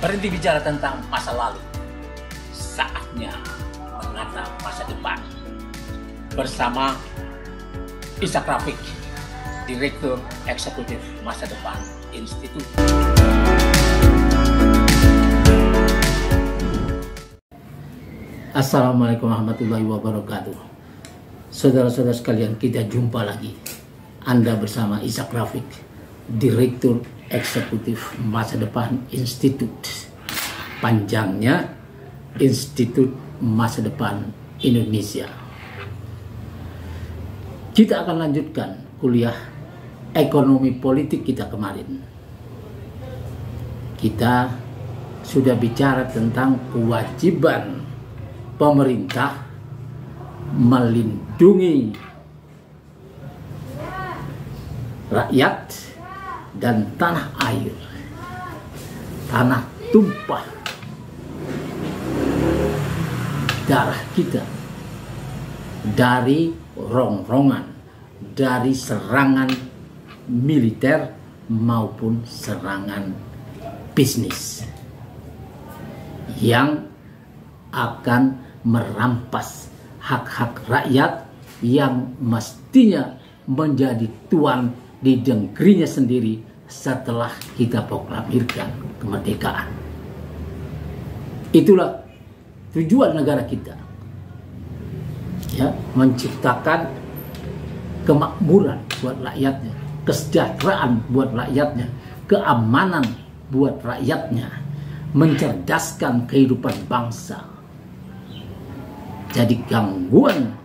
Berhenti bicara tentang masa lalu. Saatnya menatap masa depan. Bersama Ishak Rafiq, Direktur Eksekutif Masa Depan Institut. Assalamualaikum warahmatullahi wabarakatuh. Saudara-saudara sekalian, kita jumpa lagi. Anda bersama Ishak Rafiq, Direktur Eksekutif Masa Depan Institut. Panjangnya Institut Masa Depan Indonesia. Kita akan lanjutkan kuliah ekonomi politik kita kemarin. Kita sudah bicara tentang kewajiban pemerintah melindungi rakyat dan tanah air, tanah tumpah darah kita dari rongrongan, dari serangan militer maupun serangan bisnis yang akan merampas hak-hak rakyat yang mestinya menjadi tuan di negerinya sendiri setelah kita proklamirkan kemerdekaan. Itulah tujuan negara kita, ya, menciptakan kemakmuran buat rakyatnya, kesejahteraan buat rakyatnya, keamanan buat rakyatnya, mencerdaskan kehidupan bangsa. Jadi gangguan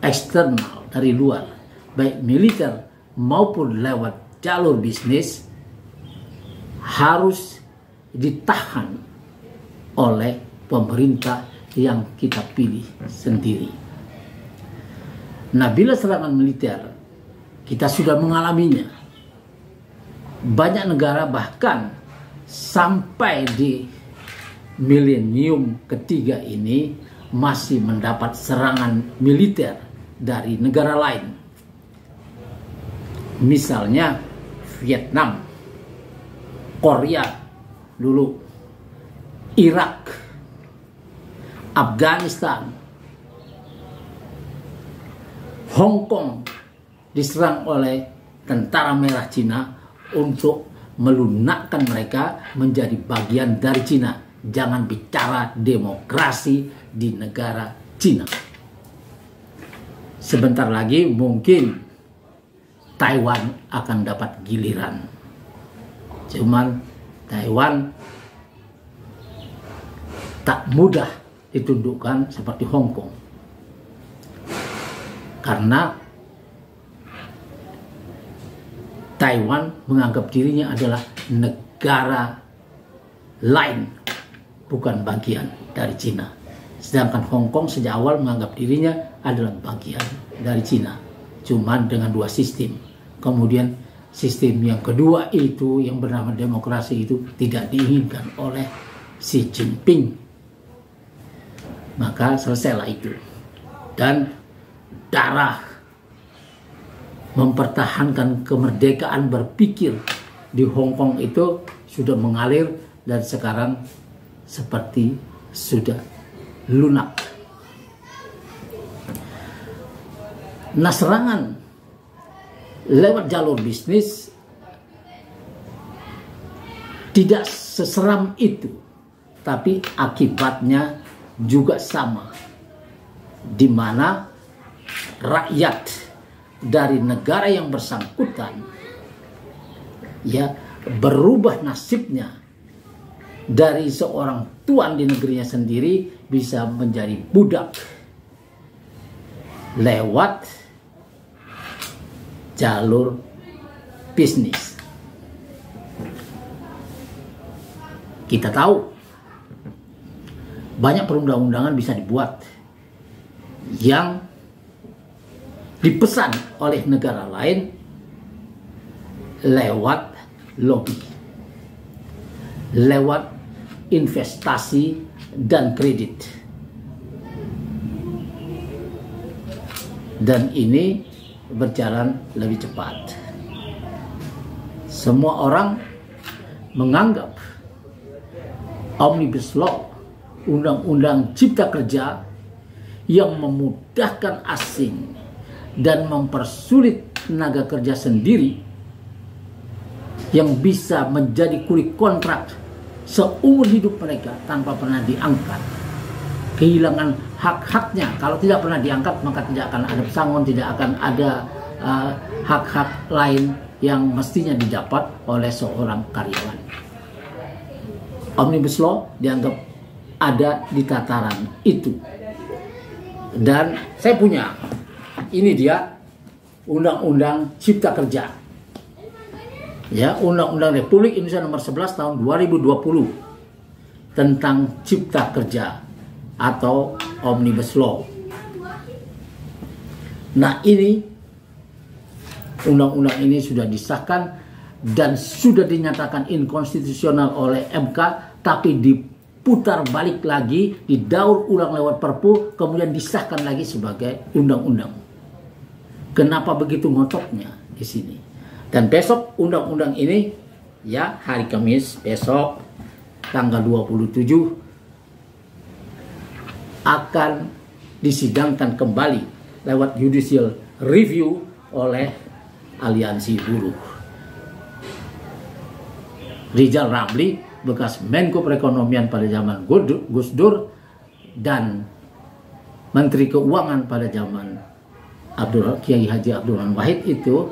eksternal dari luar, baik militer maupun lewat jalur bisnis, harus ditahan oleh pemerintah yang kita pilih sendiri. Nah, bila serangan militer kita sudah mengalaminya, banyak negara bahkan sampai di milenium ketiga ini masih mendapat serangan militer dari negara lain. Misalnya Vietnam, Korea dulu, Irak, Afghanistan, Hong Kong diserang oleh tentara merah Cina untuk melunakkan mereka menjadi bagian dari Cina. Jangan bicara demokrasi di negara Cina. Sebentar lagi mungkin Taiwan akan dapat giliran. Cuman Taiwan tak mudah ditundukkan seperti Hong Kong. Karena Taiwan menganggap dirinya adalah negara lain, bukan bagian dari Cina. Sedangkan Hong Kong sejak awal menganggap dirinya adalah bagian dari Cina. Cuman dengan dua sistem. Kemudian sistem yang kedua itu, yang bernama demokrasi itu, tidak diinginkan oleh Xi Jinping. Maka selesailah itu. Dan darah mempertahankan kemerdekaan berpikir di Hong Kong itu sudah mengalir dan sekarang seperti sudah lunak. Nah, serangan lewat jalur bisnis tidak seseram itu, tapi akibatnya juga sama, di mana rakyat dari negara yang bersangkutan ya berubah nasibnya dari seorang tuan di negerinya sendiri bisa menjadi budak lewat jalur bisnis. Kita tahu banyak perundang-undangan bisa dibuat yang dipesan oleh negara lain lewat lobby, lewat investasi dan kredit. Dan ini berjalan lebih cepat. Semua orang menganggap Omnibus Law, undang-undang cipta kerja yang memudahkan asing dan mempersulit tenaga kerja sendiri yang bisa menjadi kulit kontrak seumur hidup mereka tanpa pernah diangkat. Kehilangan hak-haknya. Kalau tidak pernah diangkat, maka tidak akan ada pesangon, tidak akan ada hak-hak lain yang mestinya didapat oleh seorang karyawan. Omnibus Law dianggap ada di tataran itu. Dan saya punya, ini dia Undang-Undang Cipta Kerja. Ya, Undang-Undang Republik Indonesia nomor 11 tahun 2020 tentang Cipta Kerja atau Omnibus Law. Nah, ini undang-undang ini sudah disahkan dan sudah dinyatakan inkonstitusional oleh MK, tapi diputar balik lagi, didaur ulang lewat Perpu, kemudian disahkan lagi sebagai undang-undang. Kenapa begitu ngototnya di sini? Dan besok undang-undang ini, ya hari Kamis besok tanggal 27 akan disidangkan kembali lewat judicial review oleh Aliansi Buruh. Rizal Ramli, bekas Menko Perekonomian pada zaman Gus Dur dan Menteri Keuangan pada zaman Kiai Haji Abdurrahman Wahid itu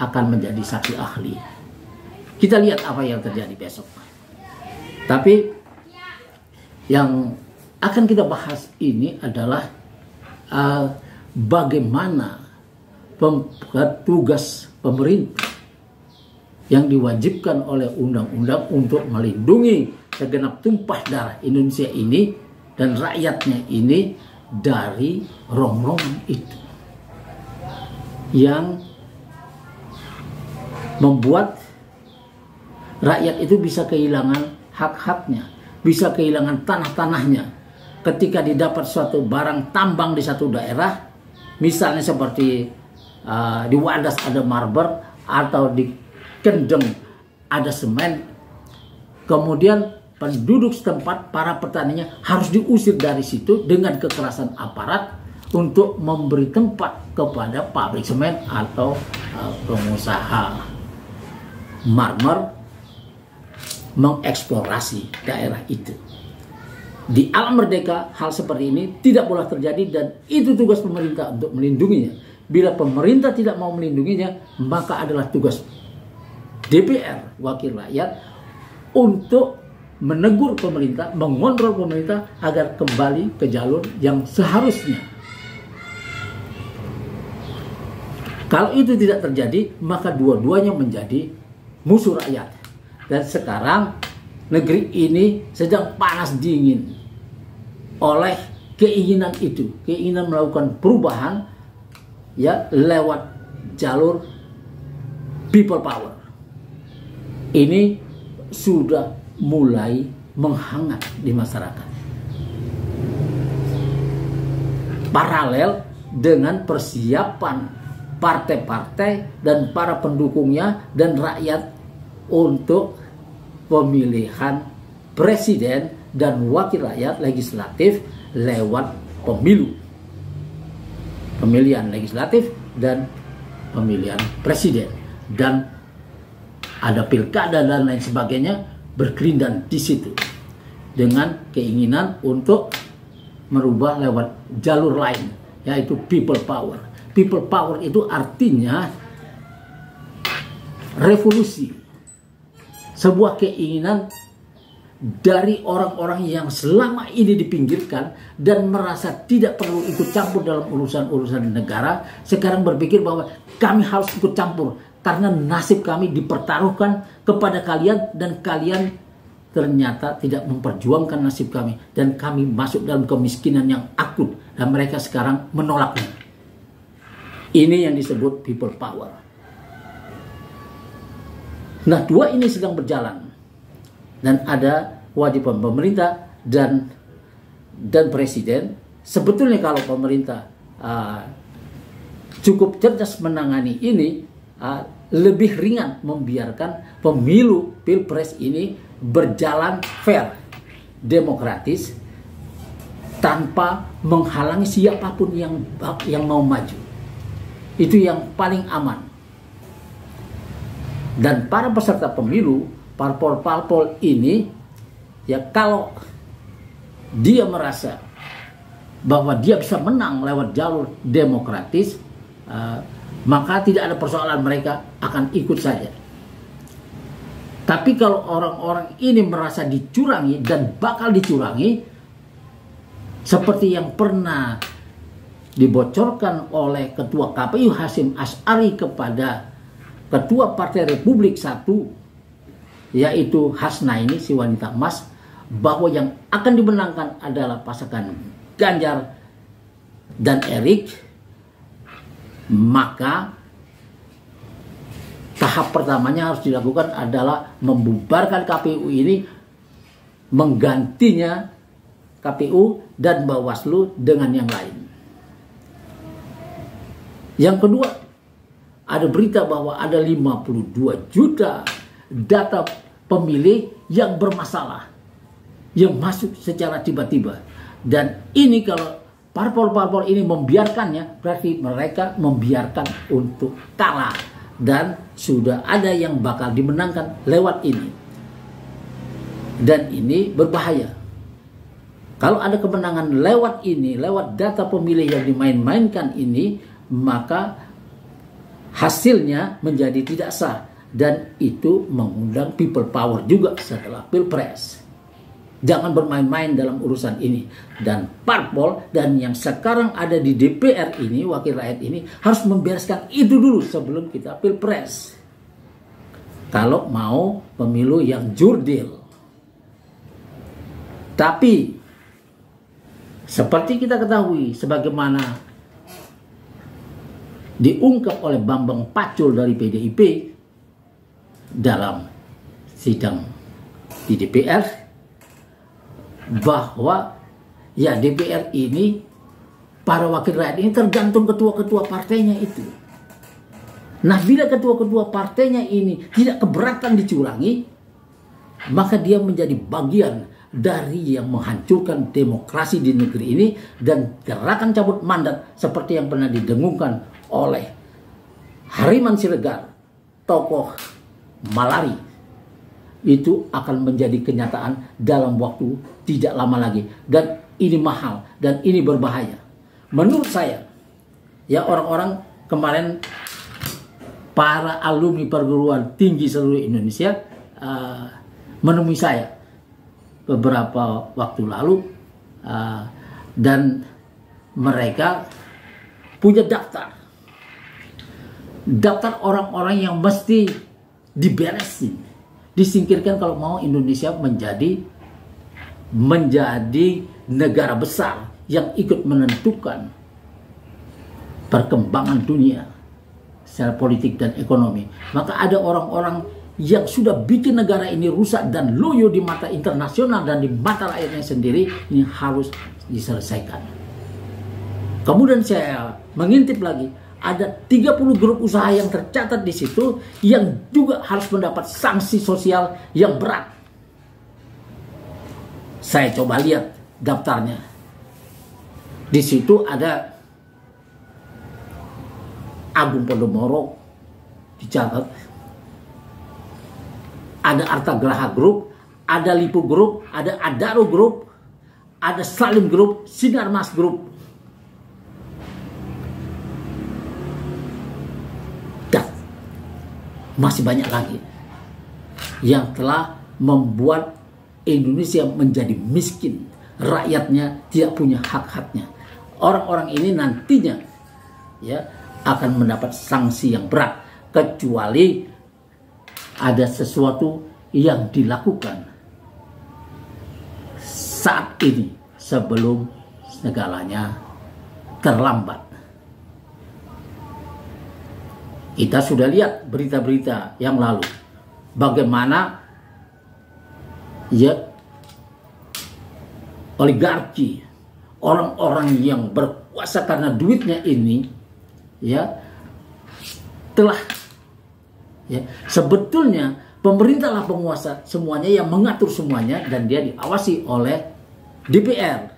akan menjadi saksi ahli. Kita lihat apa yang terjadi besok. Tapi yang akan kita bahas ini adalah bagaimana tugas pemerintah yang diwajibkan oleh undang-undang untuk melindungi segenap tumpah darah Indonesia ini dan rakyatnya ini dari rongrongan itu yang membuat rakyat itu bisa kehilangan hak-haknya, bisa kehilangan tanah-tanahnya ketika didapat suatu barang tambang di satu daerah, misalnya seperti di Wadas ada marmer atau di Kendeng ada semen, kemudian penduduk setempat, para petaninya harus diusir dari situ dengan kekerasan aparat untuk memberi tempat kepada pabrik semen atau pengusaha marmer mengeksplorasi daerah itu. Di alam merdeka hal seperti ini tidak boleh terjadi dan itu tugas pemerintah untuk melindunginya. Bila pemerintah tidak mau melindunginya, maka adalah tugas DPR, wakil rakyat, untuk menegur pemerintah, mengontrol pemerintah agar kembali ke jalur yang seharusnya. Kalau itu tidak terjadi, maka dua-duanya menjadi musuh rakyat. Dan sekarang negeri ini sedang panas dingin oleh keinginan itu, keinginan melakukan perubahan ya lewat jalur people power. Ini sudah mulai menghangat di masyarakat. Paralel dengan persiapan partai-partai dan para pendukungnya dan rakyat untuk pemilihan presiden dan wakil rakyat legislatif lewat pemilu. Pemilihan legislatif dan pemilihan presiden. Dan ada pilkada dan lain sebagainya berkelindan di situ. Dengan keinginan untuk merubah lewat jalur lain, yaitu people power. People power itu artinya revolusi. Sebuah keinginan dari orang-orang yang selama ini dipinggirkan dan merasa tidak perlu ikut campur dalam urusan-urusan negara, sekarang berpikir bahwa kami harus ikut campur karena nasib kami dipertaruhkan kepada kalian dan kalian ternyata tidak memperjuangkan nasib kami dan kami masuk dalam kemiskinan yang akut dan mereka sekarang menolaknya. Ini yang disebut people power. Nah, dua ini sedang berjalan dan ada kewajiban pemerintah dan presiden. Sebetulnya kalau pemerintah cukup cerdas menangani ini, lebih ringan membiarkan pemilu pilpres ini berjalan fair, demokratis tanpa menghalangi siapapun yang mau maju. Itu yang paling aman. Dan para peserta pemilu, parpol-parpol ini, ya kalau dia merasa bahwa dia bisa menang lewat jalur demokratis, maka tidak ada persoalan, mereka akan ikut saja. Tapi kalau orang-orang ini merasa dicurangi dan bakal dicurangi, seperti yang pernah dibocorkan oleh Ketua KPU Hasyim Asy'ari kepada Ketua Partai Republik I, yaitu Hasnaini, si wanita emas, bahwa yang akan dimenangkan adalah pasangan Ganjar dan Erik, maka tahap pertamanya harus dilakukan adalah membubarkan KPU ini, menggantinya KPU dan Bawaslu dengan yang lain. Yang kedua, ada berita bahwa ada 52 juta data pemilih yang bermasalah, yang masuk secara tiba-tiba. Dan ini kalau parpol-parpol ini membiarkannya, berarti mereka membiarkan untuk kalah. Dan sudah ada yang bakal dimenangkan lewat ini. Dan ini berbahaya. Kalau ada kemenangan lewat ini, lewat data pemilih yang dimain-mainkan ini, maka hasilnya menjadi tidak sah. Dan itu mengundang people power juga setelah Pilpres. Jangan bermain-main dalam urusan ini. Dan parpol dan yang sekarang ada di DPR ini, wakil rakyat ini, harus membereskan itu dulu sebelum kita Pilpres. Kalau mau pemilu yang jurdil. Tapi seperti kita ketahui, sebagaimana diungkap oleh Bambang Pacul dari PDIP dalam sidang di DPR, bahwa ya DPR ini, para wakil rakyat ini tergantung ketua-ketua partainya itu. Nah, bila ketua-ketua partainya ini tidak keberatan dicurangi, maka dia menjadi bagian dari yang menghancurkan demokrasi di negeri ini. Dan gerakan cabut mandat seperti yang pernah didengungkan oleh Hariman Siregar, tokoh Malari, itu akan menjadi kenyataan dalam waktu tidak lama lagi. Dan ini mahal dan ini berbahaya. Menurut saya, ya orang-orang kemarin, para alumni perguruan tinggi seluruh Indonesia menemui saya beberapa waktu lalu, dan mereka punya daftar orang-orang yang mesti diberesin, disingkirkan kalau mau Indonesia menjadi negara besar yang ikut menentukan perkembangan dunia secara politik dan ekonomi. Maka ada orang-orang yang sudah bikin negara ini rusak dan loyo di mata internasional dan di mata rakyatnya sendiri, ini harus diselesaikan. Kemudian saya mengintip lagi, ada 30 grup usaha yang tercatat di situ yang juga harus mendapat sanksi sosial yang berat. Saya coba lihat daftarnya. Di situ ada Agung Podomoro dicatat, ada Artagraha Group, ada Lipo Group, ada Adaro Group, ada Salim Group, Sinarmas Group. Dan masih banyak lagi yang telah membuat Indonesia menjadi miskin. Rakyatnya tidak punya hak-haknya. Orang-orang ini nantinya ya akan mendapat sanksi yang berat, kecuali ada sesuatu yang dilakukan saat ini sebelum segalanya terlambat. Kita sudah lihat berita-berita yang lalu bagaimana ya oligarki, orang-orang yang berkuasa karena duitnya ini ya telah ya sebetulnya Pemerintahlah penguasa semuanya yang mengatur semuanya dan dia diawasi oleh DPR.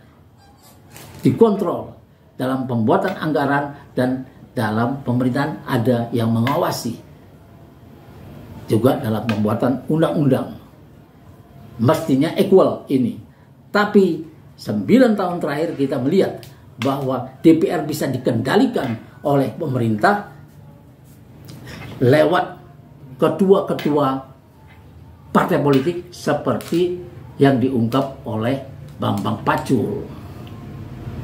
Dikontrol dalam pembuatan anggaran dan dalam pemerintahan ada yang mengawasi. Juga dalam pembuatan undang-undang. Mestinya equal ini. Tapi 9 tahun terakhir kita melihat bahwa DPR bisa dikendalikan oleh pemerintah lewat ketua-ketua partai politik seperti yang diungkap oleh Bambang Pacul.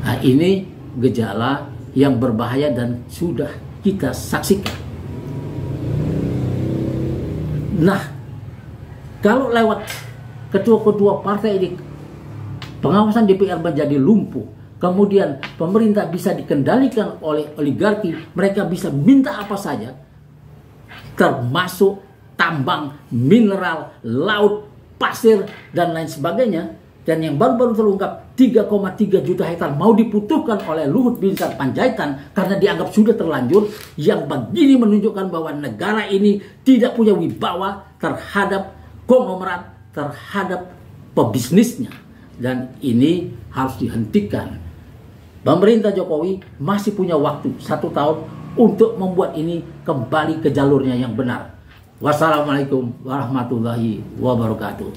Nah, ini gejala yang berbahaya dan sudah kita saksikan. Nah, kalau lewat ketua-ketua partai ini pengawasan DPR menjadi lumpuh, kemudian pemerintah bisa dikendalikan oleh oligarki, mereka bisa minta apa saja, termasuk tambang, mineral, laut, pasir, dan lain sebagainya. Dan yang baru-baru terungkap 3,3 juta hektar mau diputuhkan oleh Luhut Binsar Panjaitan karena dianggap sudah terlanjur. Yang begini menunjukkan bahwa negara ini tidak punya wibawa terhadap konglomerat, terhadap pebisnisnya. Dan ini harus dihentikan. Pemerintah Jokowi masih punya waktu 1 tahun untuk membuat ini kembali ke jalurnya yang benar. Wassalamualaikum warahmatullahi wabarakatuh.